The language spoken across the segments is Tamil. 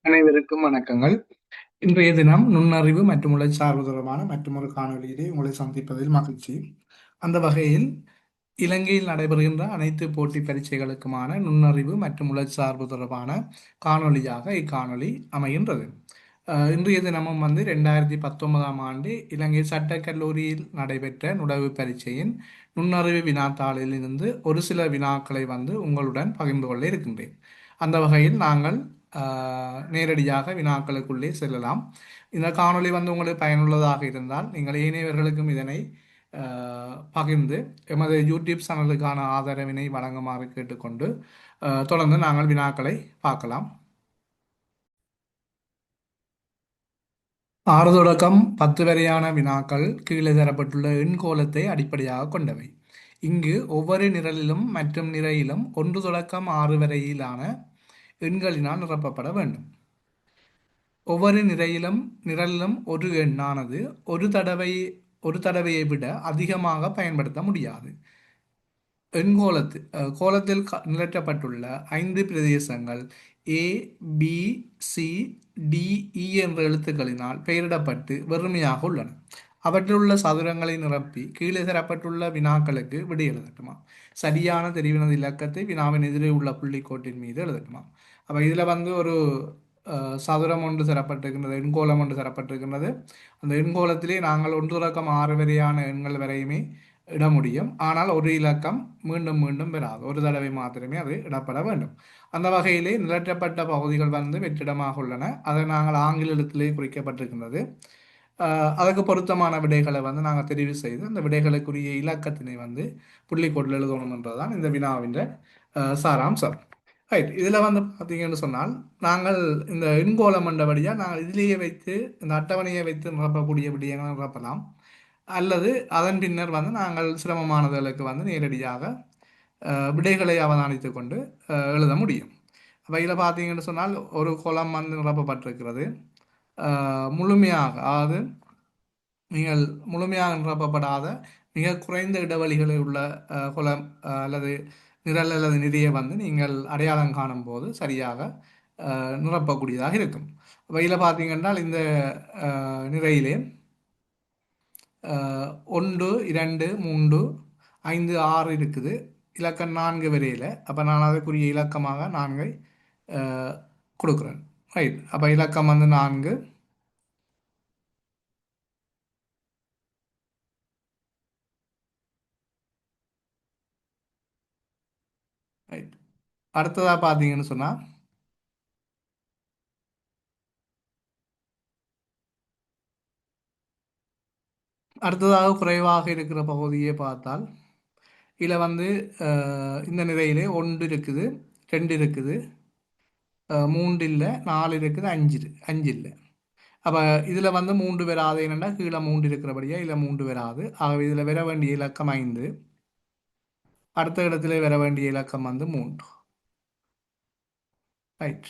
அனைவருக்கும் வணக்கங்கள். இன்றைய தினம் நுண்ணறிவு மற்றும் உளச்சார்பு தொடர்பான மற்றொரு காணொளியிலே உங்களை சந்திப்பதில் மகிழ்ச்சி. அந்த வகையில் இலங்கையில் நடைபெறுகின்ற அனைத்து போட்டி பரீட்சைகளுக்குமான நுண்ணறிவு மற்றும் உளச்சார்பு தொடர்பான காணொளியாக இக்காணொளி அமைகின்றது. இன்றைய தினமும் 2019ஆம் ஆண்டு இலங்கை சட்டக் கல்லூரியில் நடைபெற்ற நுழைவுப் பரீட்சையின் நுண்ணறிவு வினாத்தாளில் இருந்து ஒரு சில வினாக்களை உங்களுடன் பகிர்ந்து கொள்ள இருக்கின்றேன். அந்த வகையில் நாங்கள் நேரடியாக வினாக்களுக்குள்ளே செல்லலாம். இந்த காணொளி உங்களுக்கு பயனுள்ளதாக இருந்தால் நீங்கள் ஏனையவர்களுக்கும் இதனை பகிர்ந்து எமது யூடியூப் சேனலுக்கான ஆதரவினை வழங்குமாறு கேட்டுக்கொண்டு தொடர்ந்து நாங்கள் வினாக்களை பார்க்கலாம். 6 தொடக்கம் 10 வரையான வினாக்கள் கீழே தரப்பட்டுள்ள எண்கோலத்தை அடிப்படையாக கொண்டவை. இங்கு ஒவ்வொரு நிரலிலும் மற்றும் நிறையிலும் 1 தொடக்கம் 6 வரையிலான எண்களினால் நிரப்பப்பட வேண்டும். ஒவ்வொரு நிரலிலும் ஒரு எண்ணானது ஒரு தடவையை விட அதிகமாக பயன்படுத்த முடியாது. கோலத்தில் நிரப்பப்பட்டுள்ள 5 பிரதேசங்கள் ஏ, பி, சி, டி, இ என்ற எழுத்துக்களினால் பெயரிடப்பட்டு வெறுமையாக உள்ளன. அவற்றில் உள்ள சதுரங்களை நிரப்பி கீழே தரப்பட்டுள்ள வினாக்களுக்கு விடை எழுதட்டுமா? சரியான தெரிவினது இலக்கத்தை வினாவின் எதிரே உள்ள புள்ளிக்கோட்டின் மீது எழுதட்டுமா? அப்போ இதில் ஒரு சதுரம் ஒன்று தரப்பட்டிருக்கின்றது, எண்கோலம் ஒன்று தரப்பட்டிருக்கின்றது. அந்த எண்கோலத்திலே நாங்கள் 1 தொடக்கம் 6 வரையான எண்கள் வரையுமே இட முடியும். ஆனால் ஒரு இலக்கம் மீண்டும் மீண்டும் வராது, ஒரு தடவை மாத்திரமே அது இடப்பட வேண்டும். அந்த வகையிலே நிலற்றப்பட்ட பகுதிகள் வெற்றிடமாக உள்ளன. அதை நாங்கள் ஆங்கில எழுத்திலே குறிக்கப்பட்டிருக்கின்றது. அதுக்கு பொருத்தமான விடைகளை நாங்கள் தெரிவு செய்து அந்த விடைகளுக்குரிய இலக்கத்தினை புள்ளிக்கோட்டில் எழுதணும் என்றுதான் இந்த வினாவின் சாராம்சம். ரைட். இதில் பார்த்தீங்கன்னு சொன்னால் நாங்கள் இந்த எண்கோலம் என்றபடியாக நாங்கள் இதிலேயே வைத்து இந்த அட்டவணையை வைத்து நிரப்பக்கூடிய விடயங்களை நிரப்பலாம். அல்லது அதன் பின்னர் நாங்கள் சிரமமானவர்களுக்கு நேரடியாக விடைகளை அவதானித்து கொண்டு எழுத முடியும். அப்போ இதில் பார்த்தீங்கன்னு சொன்னால் ஒரு கோலம் நிரப்பப்பட்டிருக்கிறது. முழுமையாக, அதாவது நீங்கள் முழுமையாக நிரப்பப்படாத மிக குறைந்த இடைவெளிகளை உள்ள குளம் அல்லது நிரல் அல்லது நிதியை நீங்கள் அடையாளம் காணும் போது சரியாக நிரப்பக்கூடியதாக இருக்கும். வகையில் பார்த்தீங்கன்னா இந்த நிறையிலே 1, 2, 3, 5, 6 இருக்குது. இலக்கம் 4 வரையில். அப்போ நான் அதற்குரிய இலக்கமாக 4 கொடுக்குறேன். ரைட். அப்போ இலக்கம் 4. ரைட். அடுத்ததாக பார்த்தீங்கன்னு சொன்னால் அடுத்ததாக குறைவாக இருக்கிற பகுதியை பார்த்தால் இதில் இந்த நிலையிலே 1 இருக்குது, 2 இருக்குது, 3 இல்லை, 4 இருக்குது, 5 இல்லை. அப்போ இதில் 3 வராது. என்னென்னா கீழே 3 இருக்கிறபடியா இதில் 3 வராது. ஆகவே இதில் வர வேண்டிய இலக்கம் 5. அடுத்த இடத்துல வர வேண்டிய இலக்கம் 3. ரைட்.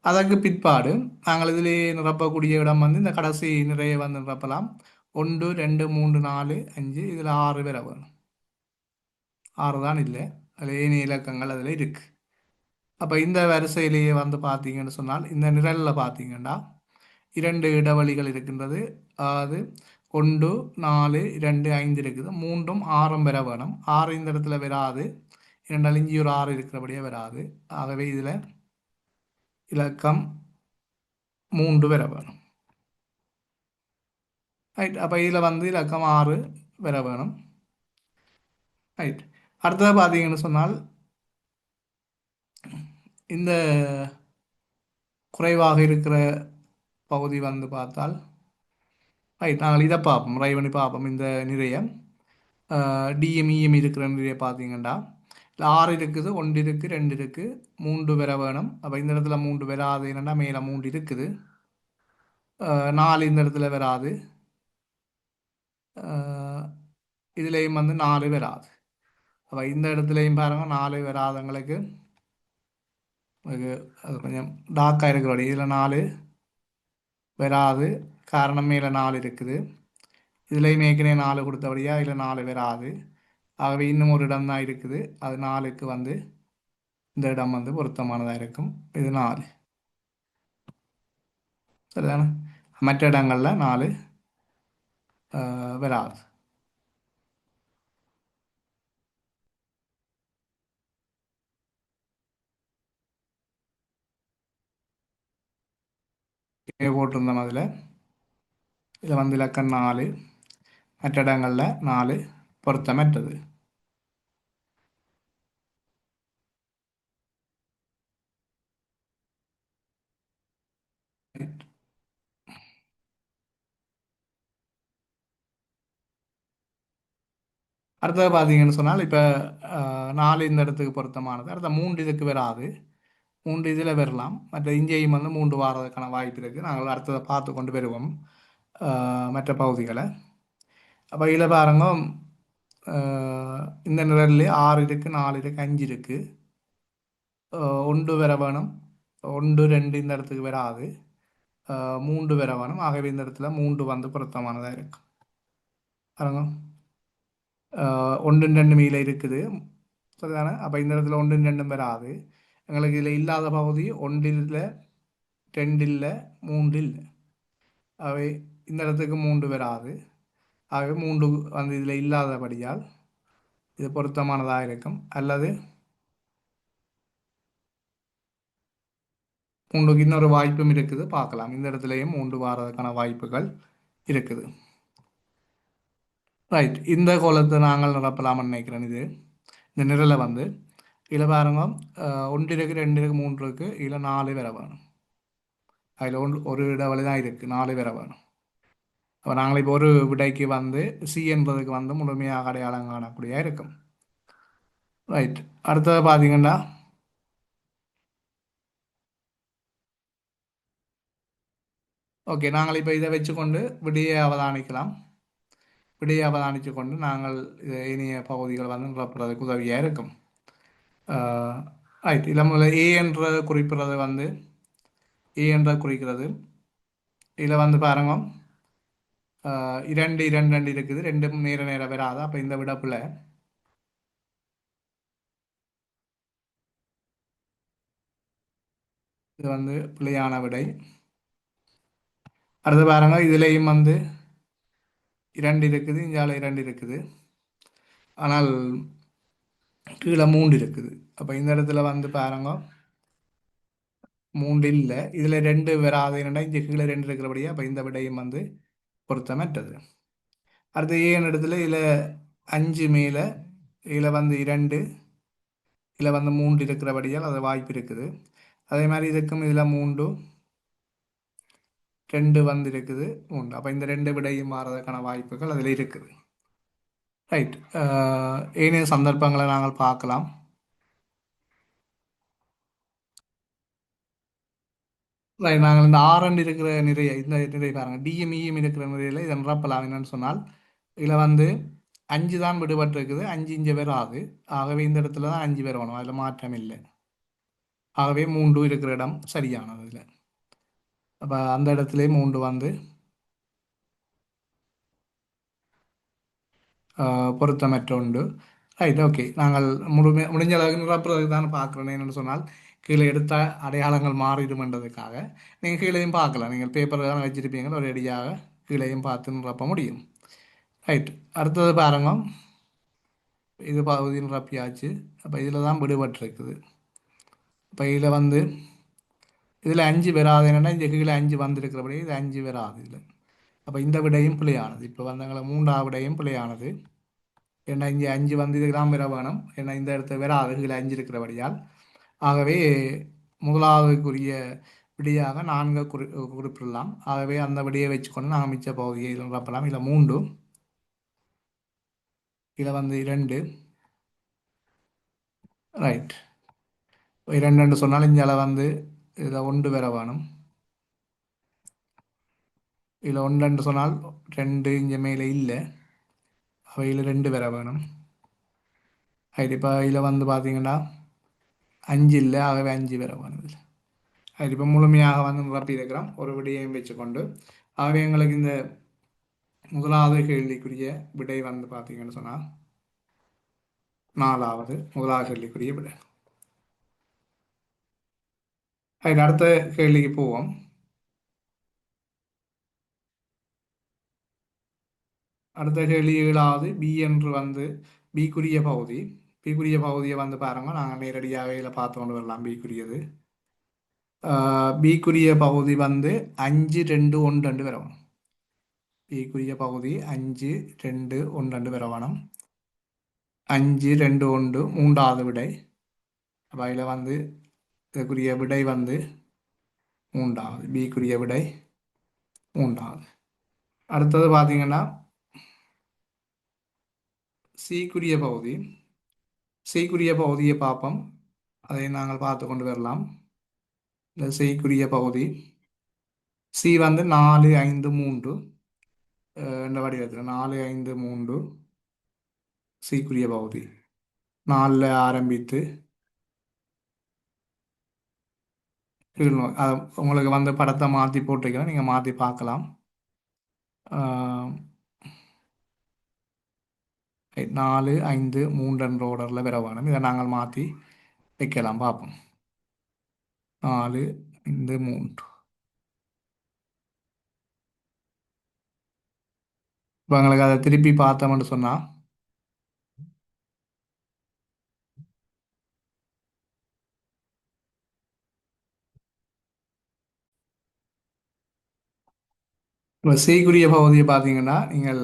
அதற்கு பிற்பாடு நாங்கள் இதிலே நிரப்பக்கூடிய இடம் இந்த கடைசி நிறைய நிரப்பலாம். 1, 2, 3, 4, 5. இதில் 6 வர வேணும். 6 தான் இல்லை, அதில் ஏனைய இலக்கங்கள் அதில் இருக்கு. அப்போ இந்த வரிசையிலேயே பார்த்தீங்கன்னு சொன்னால் இந்த நிரலில் பார்த்தீங்கன்னா 2 இடைவெளிகள் இருக்கின்றது. அதாவது 1, 4, 2, 5 இருக்குது. 3ம் 6ம் வர வேணும். 6 இந்த இடத்துல வராது, 2 இஞ்சி ஒரு 6 இருக்கிறபடியே வராது. ஆகவே இதில் இலக்கம் 3 வர வேணும். ரைட். அப்போ இதில் இலக்கம் 6 வர வேணும். ரைட். அடுத்தது பார்த்தீங்கன்னு சொன்னால் இந்த குறைவாக இருக்கிற பகுதி பார்த்தால் ரைட், நாங்கள் இதை பார்ப்போம், ட்ரை பண்ணி பார்ப்போம். இந்த நிறைய டிஎம்இஎம் இருக்கிற நிறைய பார்த்தீங்கன்னா 6 இருக்குது, 1 இருக்குது, 2 இருக்குது, 3 வர வேணும். அப்போ இந்த இடத்துல 3 வராது. என்னென்னா மேலே 3 இருக்குது, 4 இந்த இடத்துல வராது, இதுலேயும் 4 வராது. அப்போ இந்த இடத்துலையும் பாருங்கள் 4 வராதவங்களுக்கு அது கொஞ்சம் டார்க்காக இருக்கிற இதில் 4 வராது. காரணம் மேலே 4 இருக்குது, இதுலேயும் ஏற்கனவே 4 கொடுத்தபடியாக இதில் 4 வராது. ஆகவே இன்னும் ஒரு இடம் தான் இருக்குது, அது 4க்கு இந்த இடம் பொருத்தமானதாக இருக்கும். இது 4. சரிதானே? மற்ற இடங்களில் 4 வராது. போட்டிருந்தோம் அதில். இதில் வந்து இலக்கம் 4, மற்ற இடங்களில் 4 பொருத்தமற்றது. அடுத்தது பார்த்தீங்கன்னு சொன்னால் இப்போ 4 இந்த இடத்துக்கு பொருத்தமானது. அடுத்த 3 இதுக்கு வராது. 3 இதில் வரலாம். மற்ற இங்கேயும் வந்து 3 வாரதுக்கான வாய்ப்பு இருக்குது. நாங்கள் அடுத்ததை பார்த்து கொண்டு வருவோம் மற்ற பகுதிகளை. அப்போ இதில் பாருங்க, இந்த நிரல்லே 6 இருக்குது, 4 இருக்குது, 5 இருக்குது. 1 வர வேணும். 1 2 இந்த இடத்துக்கு வராது. 3 வர வேணும். ஆகவே இந்த இடத்துல 3 வந்து பொருத்தமானதாக இருக்கும். பாருங்க, 1 2 மீல இருக்குது. சரிதானே? அப்போ இந்த இடத்துல 1 2 வராது. எங்களுக்கு இதில் இல்லாத பகுதி 1 இல்லை, 2 இல்லை, 3 இல்லை. அவை இந்த இடத்துக்கு 3 வராது. ஆகவே 3 வந்து இதில் இல்லாதபடியால் இது பொருத்தமானதாக இருக்கும். அல்லது 3க்கு இன்னொரு வாய்ப்பும் இருக்குது, பார்க்கலாம். இந்த இடத்துலையும் 3 வாரதுக்கான வாய்ப்புகள் இருக்குது. ரைட், இந்த கோலத்தை நாங்கள் நிரப்பலாம்னு நினைக்கிறேன். இந்த நிரலை வந்து இதில் பாருங்க, 1 இருக்கு, 2 இருக்கு, 3 இருக்கு, இதில் 4 வர வேணும். அதில் ஒரு இடைவெளி தான் இருக்குது, 4 வர வேணும். அப்போ நாங்கள் இப்போ ஒரு விடைக்கு வந்து சி என்பதுக்கு வந்து முழுமையாக அடையாளம் காணக்கூடிய இருக்கும். ரைட், அடுத்தது பார்த்தீங்கன்னா, ஓகே, நாங்கள் இப்போ இதை வச்சுக்கொண்டு விடையை அவதானிக்கலாம். விடையை அவதானித்து கொண்டு நாங்கள் இனிய பகுதிகள் வந்து நிரப்புறதுக்கு உதவியாக இருக்கும். ரைட், இதில் முதல்ல ஏ என்ற குறிப்பிடுறது வந்து ஏ என்ற குறிக்கிறது. இதில் வந்து பாருங்க, 2 2 2 இருக்குது, ரெண்டும் நேர நேரம் வராது. அப்போ இந்த விடப்பில் இது வந்து பிழையான விடை. அடுத்து பாருங்க, இதுலேயும் வந்து 2 இருக்குது, இஞ்சால 2 இருக்குது, ஆனால் கீழே 3 இருக்குது. அப்போ இந்த இடத்துல வந்து பாருங்க, 3 இல்லை, இதில் 2 வராது. என்னடா இங்கே கீழே 2 இருக்கிறபடியா, அப்போ இந்த விடையும் வந்து பொருத்தமற்றது. அடுத்து ஏன் இடத்துல இதில் 5 மேலே, இதில் வந்து 2, இதில் வந்து 3 இருக்கிறபடியால் அது வாய்ப்பு இருக்குது. அதே மாதிரி இதுக்கும் இதில் 3 2 வந்து இருக்குது, 3. அப்போ இந்த 2 விடையும் மாறதுக்கான வாய்ப்புகள் அதில் இருக்குது. ரைட், ஏனைய சந்தர்ப்பங்களை நாங்கள் பார்க்கலாம். ரைட், நாங்கள் இந்த ஆரண்டு இருக்கிற நிறைய இந்த நிறை பாருங்கள், டிஎம் இஎம் இருக்கிற நிறையில் இதை நிரப்பலாம். என்னன்னு சொன்னால் இதில் வந்து 5 தான் விடுபட்டு இருக்குது, 5 இங்கே வராது. ஆகவே இந்த இடத்துல தான் 5 பேர் வேணும், அதில் மாற்றம் இல்லை. ஆகவே 3 இருக்கிற இடம் சரியானது இதில். அப்போ அந்த இடத்துல 3 வந்து பொருத்தமற்ற உண்டு. ரைட், ஓகே, நாங்கள் முடிஞ்ச அளவுக்கு நிரப்புறதுக்கு தான் பார்க்குறேன். என்னென்னு சொன்னால் கீழே எடுத்த அடையாளங்கள் மாறிடுமென்றதுக்காக நீங்கள் கீழேயும் பார்க்கலாம். நீங்கள் பேப்பர் தான் வச்சுருப்பீங்க, ஒரு அடியாக கீழேயும் பார்த்து நிரப்ப முடியும். ரைட், அடுத்தது பாருங்க, இது பகுதி நிரப்பியாச்சு. அப்போ இதில் தான் விடுபட்டிருக்குது. இப்போ இதில் வந்து இதில் 5 வராது. என்னென்னா இந்த கீழே 5 வந்திருக்கிறபடி இது 5 வராது இதில். அப்போ இந்த விடையும் பிழையானது. இப்போ வந்து எங்களை 3ஆவது விடையும் பிழையானது. ஏன்னா இங்கே 5 வந்து இதுக்கு தான் பெற வேணும். ஏன்னா இந்த இடத்துல வேற அருகில் 5 இருக்கிறபடியால். ஆகவே முதலாவதுக்குரிய விடையாக 4 குறிப்பிடலாம். ஆகவே அந்த விடையை வச்சுக்கொண்டு நாங்கள் மிச்ச பகுதியை இதில் நிரப்பலாம். இதில் 3, இதில் வந்து 2. ரைட், 2 சொன்னாலும் இங்கே வந்து இதில் 1 வேற வேணும். இதில் 1 சொன்னால் 2 இங்கே மேலே இல்லை. அவையில் 2 வேற வேணும். ரைட், இப்போ இதில் வந்து பார்த்தீங்கன்னா 5 இல்லை. ஆகவே 5 வேற வேணும் இதில். அது இப்போ முழுமையாக வந்து நிரப்பி இருக்கிறோம் ஒரு விடையையும் வச்சுக்கொண்டு. ஆகவே எங்களுக்கு இந்த முதலாவது கேள்விக்குரிய விடை வந்து பார்த்தீங்கன்னு சொன்னால் 4வது முதலாவது கேள்விக்குரிய விடை. அதுக்கு அடுத்த கேள்விக்கு போவோம். அடுத்த கேள்வி ஏழாவது பி என்று வந்து பிக்குரிய பகுதி. பிக்குரிய பகுதியை வந்து பாருங்க, நாங்கள் நேரடியாக இதில் பார்த்து கொண்டு வரலாம். பிக்குரியது பிக்குரிய பகுதி வந்து 5 2 1 வரும். பிக்குரிய பகுதி 5 2 1 வரும். 5 2 1 மூன்றாவது விடை. அப்போ அதில் வந்து இதுக்குரிய விடை வந்து மூன்றாவது. பிக்குரிய விடை மூன்றாவது. அடுத்தது பார்த்தீங்கன்னா சீக்குரிய பகுதி. சீக்குரிய பகுதியை பார்ப்போம். அதை நாங்கள் பார்த்து கொண்டு வரலாம். இந்த செய்குறிய பகுதி சி வந்து 4 5 3 என்ற வடிவத்தில் 4 5 3 சீக்குரிய பகுதி 4ல் ஆரம்பித்து கீழ் உங்களுக்கு வந்து படத்தை மாற்றி போட்டிருக்கிறேன், நீங்கள் மாற்றி பார்க்கலாம். 4 5 3 என்ற ஓர்டரில் வர வேணும். இதை நாங்கள் மாற்றி வைக்கலாம், பார்ப்போம். 4 5 3 இப்போ எங்களுக்கு அதை திருப்பி பார்த்தோம்னு சொன்னால் இப்போ சீக்குரிய பகுதியை பார்த்தீங்கன்னா நீங்கள்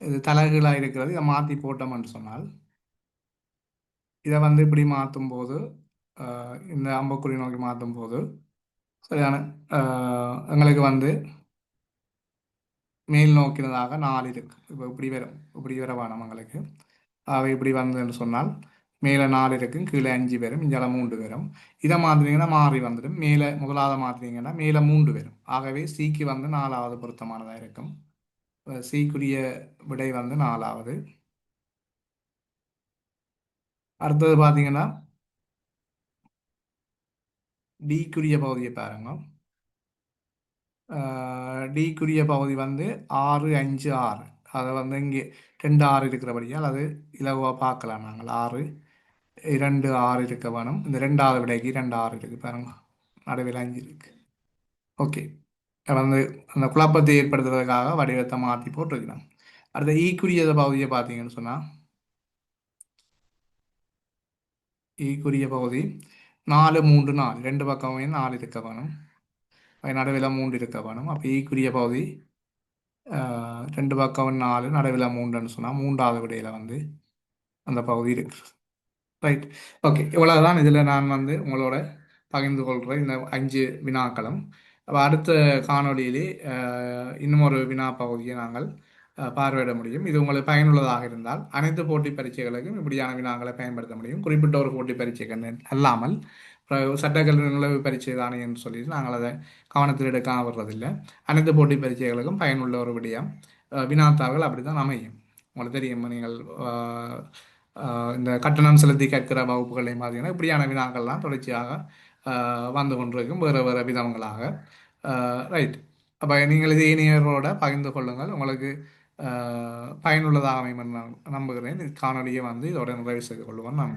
இது தலைகீழாக இருக்கிறது. இதை மாற்றி போட்டோம்னு சொன்னால் இதை வந்து இப்படி மாற்றும் போது இந்த அம்புக்குறி நோக்கி மாற்றும் போது சரியான எங்களுக்கு வந்து மேல் நோக்கினதாக 4 இருக்கு. இப்போ இப்படி வரும், இப்படி வர வேணும் எங்களுக்கு. அவை இப்படி வந்ததுன்னு சொன்னால் மேலே 4 இருக்கும், கீழே 5 வரும், இங்கே 3 வரும். இதை மாற்றினீங்கன்னா மாறி வந்துடும். மேலே முதலாவது மாற்றினீங்கன்னா மேலே 3 வரும். ஆகவே சிக்கு வந்து 4வது பொருத்தமானதாக இருக்கும். சிக்குரிய விடை வந்து 4வது. அடுத்தது பார்த்தீங்கன்னா டிக்குரிய பகுதியை பாருங்க. டிக்குரிய பகுதி வந்து 6 5 6. அதை வந்து இங்கே 2 6 இருக்கிறபடியால் அது இலகுவாக பார்க்கலாம். நாங்கள் 6 2 6 இருக்க வேணும். இந்த 2வது விடைக்கு 2 6 இருக்குது பாருங்க, நடுவில் 5 இருக்கு. ஓகே, வந்து அந்த குழப்பத்தை ஏற்படுத்துறதுக்காக வடிவத்தை மாற்றி போட்டிருக்கிறோம். அடுத்த ஈக்குரிய பகுதியை பார்த்தீங்கன்னு சொன்னால் ஈக்குரிய பகுதி 4 3 4 2 பக்கமே 4 இருக்க வேணும். நடுவில் 3 இருக்க வேணும். அப்போ ஈக்குரிய பகுதி 2 பக்கம் 4 நடுவில் 3ன்னு சொன்னால் 3வது விடையில் வந்து அந்த பகுதி இருக்கு. Right, okay. இவ்வளவுதான் இதில் நான் வந்து உங்களோட பகிர்ந்து கொள்கிற இந்த 5 வினாக்களும். அப்போ அடுத்த காணொளியிலே இன்னும் ஒரு வினா பகுதியை நாங்கள் பார்வையிட முடியும். இது உங்களுக்கு பயனுள்ளதாக இருந்தால் அனைத்து போட்டி பரீட்சைகளுக்கும் இப்படியான வினாக்களை பயன்படுத்த முடியும். குறிப்பிட்ட ஒரு போட்டி பரீட்சைக்கு அல்லாமல் சட்டக்கல்வி நுழைவு பரீட்சை தானே என்று சொல்லிட்டு நாங்கள் அதை கவனத்தில் எடுக்காம வர்றதில்லை. அனைத்து போட்டி பரீட்சைகளுக்கும் பயனுள்ள ஒரு விடயம் வினாத்தாள்கள் அப்படி தான் அமையும். உங்களுக்கு தெரியும், நீங்கள் இந்த கட்டணம் செலுத்தி கற்கிற வகுப்புகளையும் பார்த்தீங்கன்னா இப்படியான வினாக்கள்லாம் தொடர்ச்சியாக வந்து கொண்டிருக்கும், வேறு வேறு விதங்களாக. ரைட், அப்போ நீங்கள் இது இணையரோட பகிர்ந்து கொள்ளுங்கள். உங்களுக்கு பயனுள்ளதாக அமையும் நான் நம்புகிறேன். காணொலியை வந்து இதோட நிறைவு செய்து கொள்வோம். நன்றி.